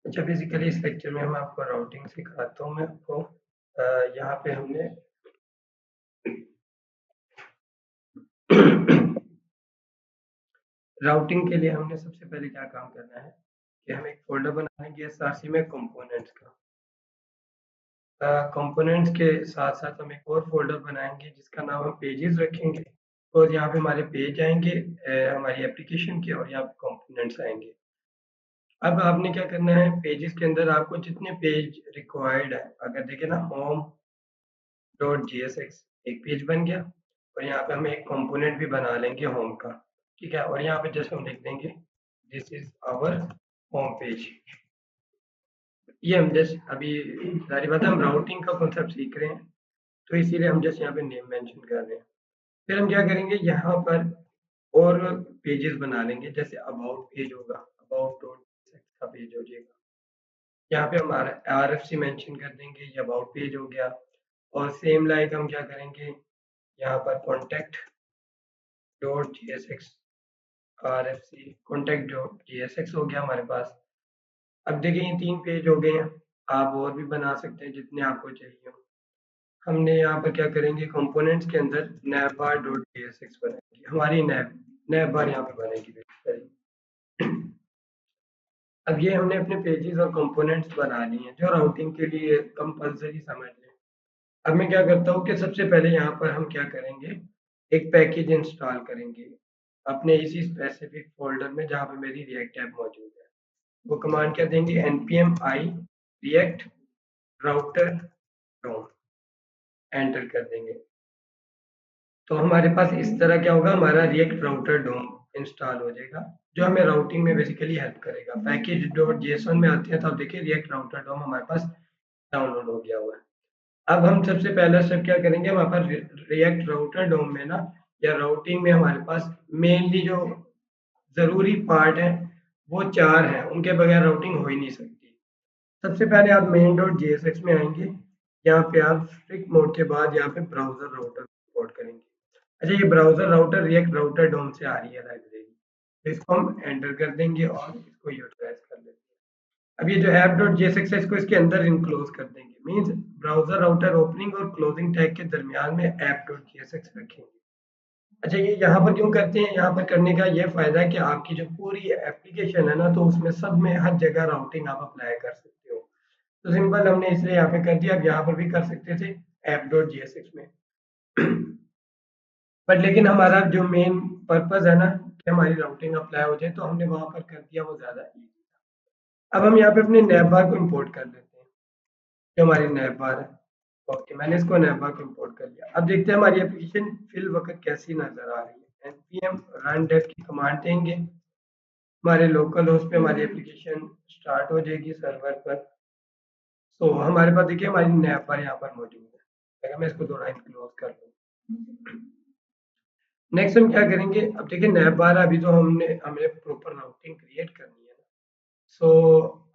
अच्छा, बेसिकली इस लेक्चर में हम आपको राउटिंग सिखाता हूँ मैं आपको। यहाँ पे हमने राउटिंग के लिए हमने सबसे पहले क्या काम करना है कि हम एक फ़ोल्डर बना लेंगे एसआरसी में कंपोनेंट्स का। कंपोनेंट्स के साथ-साथ हम एक और फ़ोल्डर बनाएँगे जिसका नाम हम पेजेस रखेंगे और यहाँ पे हमारे पेज आएँगे हमारी एप्लीकेशन के और यहाँ पे कंपोनेंट्स आएँगे। अब आपने क्या करना है पेजेस के अंदर आपको जितने पेज रिक्वायर्ड है, अगर देखें ना होम डॉट जीएसएक्स एक पेज बन गया और यहाँ पे हम एक कंपोनेंट भी बना लेंगे होम का, ठीक है? और यहाँ पे जस्ट हम लिख देंगे this is our home page. ये हम जस्ट अभी सारी बात है हम राउटिंग का कॉन्सेप्ट सीख रहे हैं तो इसीलिए हम जस्ट यहाँ पे नेम मेंशन कर रहे हैं। फिर हम क्या करेंगे यहाँ पर और पेजेस बना लेंगे जैसे अबाउट पेज होगा अबाउट डॉट का पेज हो जाएगा। यहाँ पे हम आरएफसी मेंशन कर देंगे ये अबाउट पेज हो गया और सेम लाइक हम क्या करेंगे यहाँ पर contact dot G S X R F C contact dot G S X हो गया हमारे पास। अब देखिए ये 3 पेज हो गए हैं, आप और भी बना सकते हैं जितने आपको चाहिए हो। हमने यहाँ पर क्या करेंगे कंपोनेंट्स के अंदर navbar dot G S x बनाएंगे, हमारी navbar यहाँ पे बनेगी बेसिकली। अब ये हमने अपने पेजेस और कंपोनेंट्स बना लिए हैं जो राउटिंग के लिए कंपलसरी समझ लें। अब मैं क्या करता हूँ कि सबसे पहले यहाँ पर हम क्या करेंगे एक पैकेज इंस्टॉल करेंगे अपने इसी स्पेसिफिक फोल्डर में जहाँ पे मेरी रिएक्ट ऐप मौजूद है। वो कमांड क्या देंगे npm i react router dom enter कर देंगे तो हमारे पास इस तरह क्या होगा हमारा रिएक्ट राउटर डोम इंस्टॉल हो जाएगा जो हमें राउटिंग में बेसिकली हेल्प करेगा। पैकेज डॉट जेसन में आते हैं तो आप देखिए रिएक्ट राउटर डोम हमारे पास डाउनलोड हो गया हुआ है। अब हम सबसे पहला स्टेप क्या करेंगे हमारे पास रिएक्ट राउटर डोम में ना या राउटिंग में हमारे पास मेनली जो ज़रूरी पार्ट है वो 4 हैं, उनके बगैर राउटिंग हो ही नहीं सकती। सबसे पहले आप मेन डॉट जेएसएक्स में आएंगे, यहाँ पे आप स्ट्रिक्ट मोड के बाद यहाँ पे ब्राउज़र राउटर इंपोर्ट करेंगे। अच्छा ये ब्राउज़र राउटर रिएक्ट राउटर डोम से आ रही है लाइब्रेरी, तो इसको हम एंटर कर देंगे और इसको यूटिलाइज कर लेंगे। अब ये जो ऐप डॉट जेएसएक्स है इसको इसके अंदर इनक्लोज कर देंगे, मीन्स ब्राउज़र राउटर ओपनिंग और क्लोजिंग टैग के दरमियान में ऐप डॉट जेएसएक्स रखेंगे। अच्छा ये यहाँ पर क्यों करते हैं, यहाँ पर करने का ये फ़ायदा है कि आपकी जो पूरी एप्लीकेशन है ना तो उसमें सब में हर जगह राउटिंग आप अप्लाई कर सकते हो। तो सिंपल हमने इसलिए यहाँ पे कर दिया, अब यहाँ पर भी कर सकते थे ऐप डॉट जीएसएक्स में। बट लेकिन हमारा जो मेन पर्पस है ना कि हमारी राउटिंग अप्लाई हो जाए तो हमने वहाँ पर कर दिया, वो ज़्यादा ईजी था। अब हम यहाँ पे अपने नैप बार को इम्पोर्ट कर लेते हैं जो हमारी नैप बार है। ओके मैंने इसको नैप बार को इम्पोर्ट कर लिया। अब देखते हैं हमारी एप्लीकेशन फिल वक्त कैसी नज़र आ रही है। npm run dev की कमांड देंगे, हमारे लोकल होस्ट पे हमारी एप्लीकेशन स्टार्ट हो जाएगी सर्वर पर। तो हमारे पास देखिए हमारी नैप बार यहाँ पर मौजूद है। अगर मैं इसको थोड़ा क्लोज कर दूँ, नेक्स्ट हम क्या करेंगे, अब देखिए नैप बार अभी तो हमें प्रॉपर राउटिंग क्रिएट करनी है ना। सो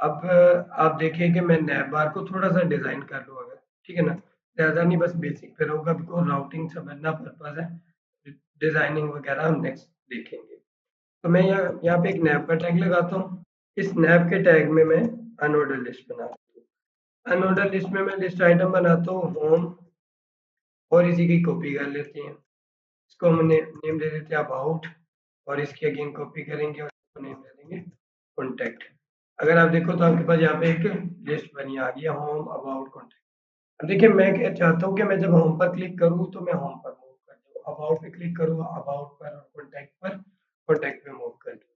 अब आप देखिए कि मैं नैप बार को थोड़ा सा डिज़ाइन कर लूँ अगर, ठीक है ना, ज़्यादा नहीं बस बेसिक पे रहूँगा बिकॉज राउटिंग समझना पर्पज है, डिज़ाइनिंग वगैरह हम नेक्स्ट देखेंगे। तो मैं यहाँ पे एक नैप का टैग लगाता हूँ। इस नैप के टैग में मैं अनऑर्डर लिस्ट बनाता हूँ। अनऑर्डर लिस्ट में मैं लिस्ट आइटम बनाता हूँ होम और इसी की कॉपी कर लेते हैं। इसको हम नेम दे देते हैं अबाउट और इसकी अगेन कॉपी करेंगे और इसको नेम दे देंगे कॉन्टैक्ट। अगर आप देखो तो आपके पास यहाँ पे एक लिस्ट बनी आ गई है होम अबाउट कॉन्टैक्ट। अब देखिए मैं क्या चाहता हूँ कि मैं जब होम पर क्लिक करूँ तो मैं होम पर मूव कर दूँ, अबाउट पे क्लिक करूँ अबाउट पर और कॉन्टैक्ट पे मूव कर दूँ।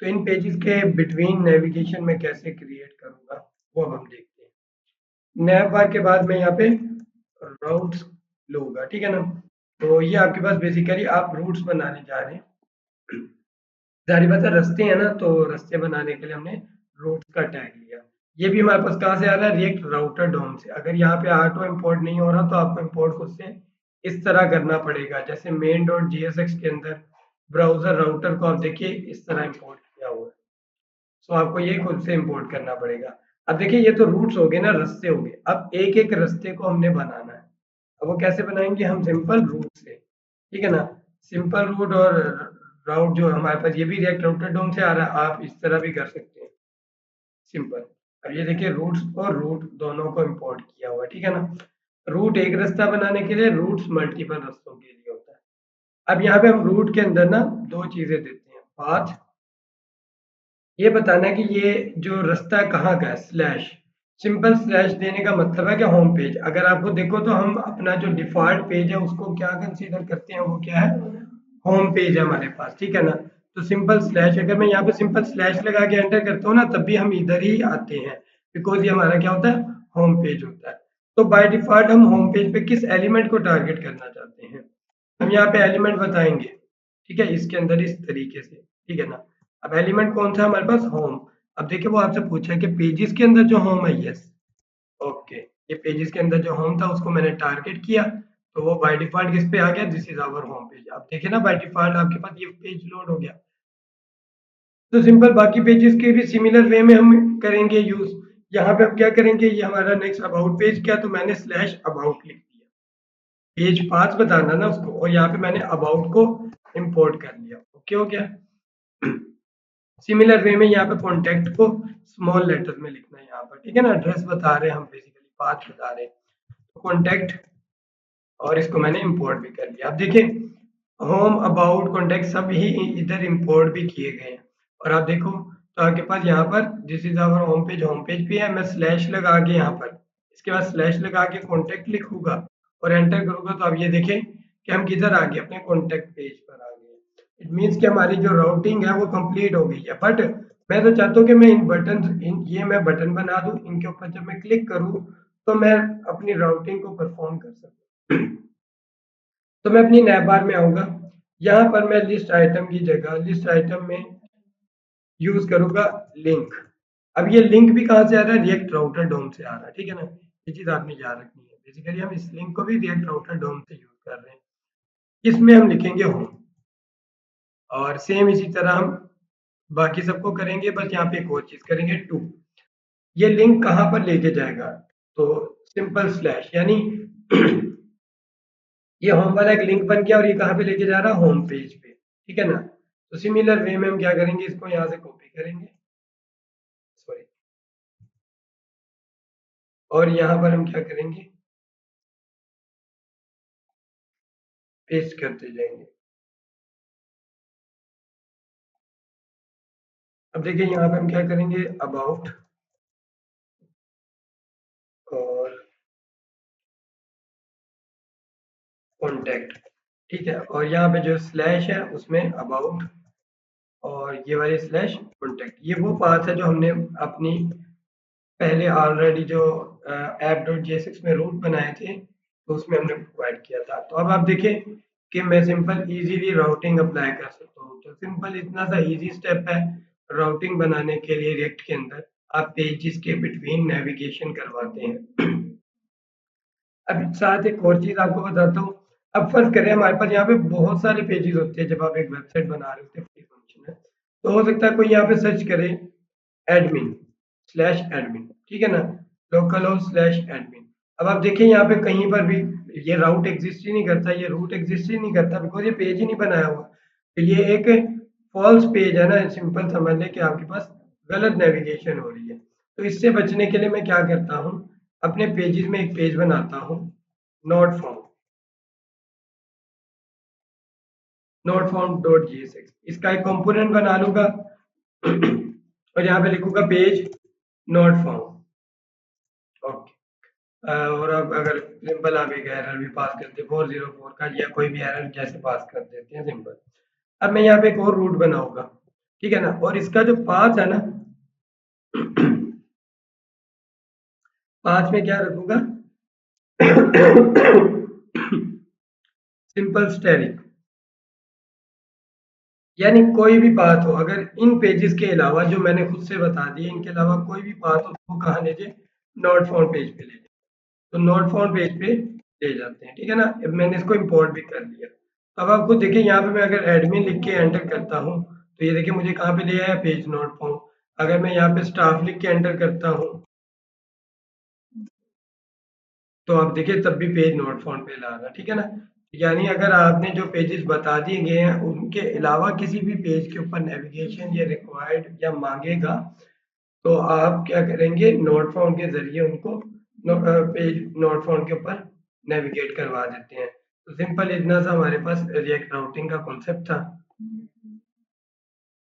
तो इन पेजेस के बिटवीन नेविगेशन में कैसे क्रिएट करूँगा वो अब हम देखते हैं। नैप बार के बाद मैं यहाँ पे राउट्स लूँगा, ठीक है ना। तो ये आपके पास बेसिकली आप रूट्स बनाने जा रहे हैं। जाहिर बात है रास्ते हैं ना, तो रास्ते बनाने के लिए हमने रूट्स का टैग लिया। ये भी हमारे पास कहाँ से आ रहा है, रिएक्ट राउटर डोम से। अगर यहाँ पे ऑटो इंपोर्ट नहीं हो रहा तो आपको इंपोर्ट खुद से इस तरह करना पड़ेगा, जैसे मेन डॉट जीएसएक्स के अंदर ब्राउजर राउटर को आप देखिए इस तरह इंपोर्ट किया हुआ है। सो आपको ये खुद से इंपोर्ट करना पड़ेगा। अब देखिए ये तो रूट्स हो गए ना, रास्ते हो गए। अब एक एक रास्ते को हमने बनाना है। अब वो कैसे बनाएंगे, हम सिंपल रूट से, ठीक है ना। सिंपल रूट और राउट जो हमारे पास ये भी रिएक्ट राउटर डोम से आ रहा है, आप इस तरह भी कर सकते हैं। सिंपल। अब ये देखिए रूट्स और रूट दोनों को इंपोर्ट किया हुआ है, ठीक है ना। रूट एक रास्ता बनाने के लिए, रूट्स मल्टीपल रास्तों के लिए होता है। अब यहाँ पे हम रूट के अंदर ना दो चीजें देते हैं, पाथ, ये बताना है कि ये जो रास्ता कहाँ का है, स्लैश। सिंपल स्लैश देने का मतलब है कि होम पेज, अगर आपको देखो तो हम अपना जो डिफॉल्ट पेज है उसको क्या कंसीडर करते हैं, वो क्या है, होम पेज है हमारे पास, ठीक है ना। तो सिंपल स्लैश, अगर मैं यहाँ पे सिंपल स्लैश लगा के एंटर करता हूँ ना, तब भी हम इधर ही आते हैं, बिकॉज ये हमारा क्या होता है, होम पेज होता है। तो बाय डिफॉल्ट हम होम पेज पे किस एलिमेंट को टारगेट करना चाहते हैं, हम यहाँ पे एलिमेंट बताएंगे, ठीक है, इसके अंदर इस तरीके से, ठीक है ना। अब एलिमेंट कौन सा है हमारे पास, होम। अब देखिए वो आपसे पूछा है कि पेजेस के अंदर जो होम है, यस, ओके, ये पेजेस के अंदर जो होम था उसको मैंने टारगेट किया, तो वो बाय डिफॉल्ट किस पे आ गया, this is our home page. अब देखिए ना बाय डिफॉल्ट आपके पास ये पेज लोड हो गया। तो सिंपल बाकी पेजेस के भी सिमिलर वे में हम करेंगे यूज। यहाँ पे हम क्या करेंगे, ये हमारा नेक्स्ट अबाउट पेज क्या, तो मैंने स्लैश अबाउट लिख दिया, पेज 5 बताना ना उसको, और यहाँ पे मैंने अबाउट को इंपोर्ट कर लिया, ओके हो गया। सिमिलर वे में यहाँ पे कॉन्टेक्ट को स्मॉल लेटर में लिखना है यहाँ पर, ठीक है ना, एड्रेस बता रहे हैं हम, बेसिकली पाथ बता रहे हैं, तो कॉन्टेक्ट, और इसको मैंने इंपोर्ट भी कर लिया। अब देखिए होम, अबाउट, कॉन्टेक्ट सब ही इधर इंपोर्ट भी किए गए हैं, और आप देखो तो आपके पास यहाँ पर this is our home page भी है, मैं स्लैश लगा के यहाँ पर, इसके बाद स्लैश लगा के कॉन्टेक्ट लिखूंगा और एंटर करूंगा, तो अब ये देखें कि हम किधर आ गए, अपने कॉन्टेक्ट पेज पर आ गए। इट मीन्स कि हमारी जो राउटिंग है वो कंप्लीट हो गई है। बट मैं तो चाहता हूँ कि मैं इन बटन, ये मैं बटन बना दूं, इनके ऊपर जब मैं क्लिक करूँ तो मैं अपनी राउटिंग को परफॉर्म कर सकूँ। तो मैं अपनी नैप बार में आऊंगा, यहाँ पर मैं लिस्ट आइटम की जगह लिस्ट आइटम में यूज करूंगा लिंक। अब ये लिंक भी कहाँ से आ रहा है, रिएक्ट राउटर डोम से आ रहा है, ठीक है ना, ये चीज आपने याद रखनी है। बेसिकली हम इस लिंक को भी रिएक्ट राउटर डोम से यूज कर रहे हैं, इसमें हम लिखेंगे होम, और सेम इसी तरह हम बाकी सबको करेंगे, बस यहाँ पे एक और चीज करेंगे, टू। ये लिंक कहाँ पर लेके जाएगा, तो सिंपल स्लैश, यानी ये होम वाला एक लिंक बन गया, और ये कहाँ पे लेके जा रहा है, होम पेज पे, ठीक है ना। तो सिमिलर वे में हम क्या करेंगे, इसको यहाँ से कॉपी करेंगे, सॉरी, और यहाँ पर हम क्या करेंगे, पेस्ट करते जाएंगे। अब देखिए यहाँ पे हम क्या करेंगे, अबाउट और कॉन्टेक्ट, ठीक है, और यहाँ पे जो स्लैश है उसमें अबाउट, और ये वाली स्लैश कॉन्टेक्ट, ये वो पाथ है जो हमने अपनी पहले ऑलरेडी जो ऐप डॉट जेएसएक्स में रूट बनाए थे, तो उसमें हमने प्रोवाइड किया था। तो अब आप देखें कि मैं सिंपल इजीली राउटिंग अप्लाई कर सकता हूँ। तो सिंपल इतना सा इजी स्टेप है राउटिंग बनाने के लिए रिएक्ट के अंदर, आप पेजेस के बिटवीन नेविगेशन करवाते हैं। अब साथ एक और चीज आपको बताता हूँ। अब फर्ज करें हमारे पास यहाँ पे बहुत सारे पेजेस होते हैं, जब आप एक वेबसाइट बना रहे होते हैं फ्री फंक्शन है, तो हो सकता है कोई यहाँ पे सर्च करे एडमिन स्लैश एडमिन, ठीक है ना, लोकल हो स्लैश एडमिन। अब आप देखिए यहाँ पे कहीं पर भी ये राउट एग्जिस्ट ही नहीं करता, ये रूट एग्जिस्ट ही नहीं करता, बिकॉज ये पेज ही नहीं बनाया हुआ। तो ये एक फॉल्स पेज है ना, सिंपल समझ लें कि आपके पास गलत नेविगेशन हो रही है। तो इससे बचने के लिए मैं क्या करता हूँ, अपने पेजेस में एक पेज बनाता हूँ, not found, not found dot GSX, इसका एक कंपोनेंट बना लूंगा और यहाँ पे लिखूंगा पेज नॉट फाउंड, ओके। और अब अगर सिंपल आप एक एरर भी पास करते 404 का, या कोई भी एरर जैसे पास कर देते हैं सिंपल। अब मैं यहाँ पे एक और रूट बनाऊंगा, ठीक है ना, और इसका जो पाथ है ना, पाथ में क्या रखूंगा, सिंपल स्टेरिक, यानी कोई भी पाथ हो, अगर इन पेजेस के अलावा जो मैंने खुद से बता दिए, इनके अलावा कोई भी पाथ हो तो वो कहाँ ले जाए, नॉट फाउंड पेज पे ले जाए। तो नॉट फाउंड पेज पे ले जाते हैं, ठीक है ना। अब मैंने इसको इंपोर्ट भी कर लिया। अब आप खुद देखिए यहाँ पे मैं अगर एडमिन लिख के एंटर करता हूँ, तो ये देखिए मुझे कहाँ पे ले आया, पेज नॉट फाउंड। अगर मैं यहाँ पे स्टाफ लिख के एंटर करता हूँ, तो आप देखिए तब भी पेज नॉट फाउंड पे ला रहा, ठीक है ना। यानी अगर आपने जो पेजेस बता दिए गए हैं उनके अलावा किसी भी पेज के ऊपर नेविगेशन या रिक्वायर्ड या मांगेगा, तो आप क्या करेंगे, नोट फ़ॉन्ट के ज़रिए उनको पेज नोट फ़ॉन्ट के ऊपर नेविगेट करवा देते हैं। तो सिंपल इतना सा हमारे पास रिएक्ट राउटिंग का कॉन्सेप्ट था।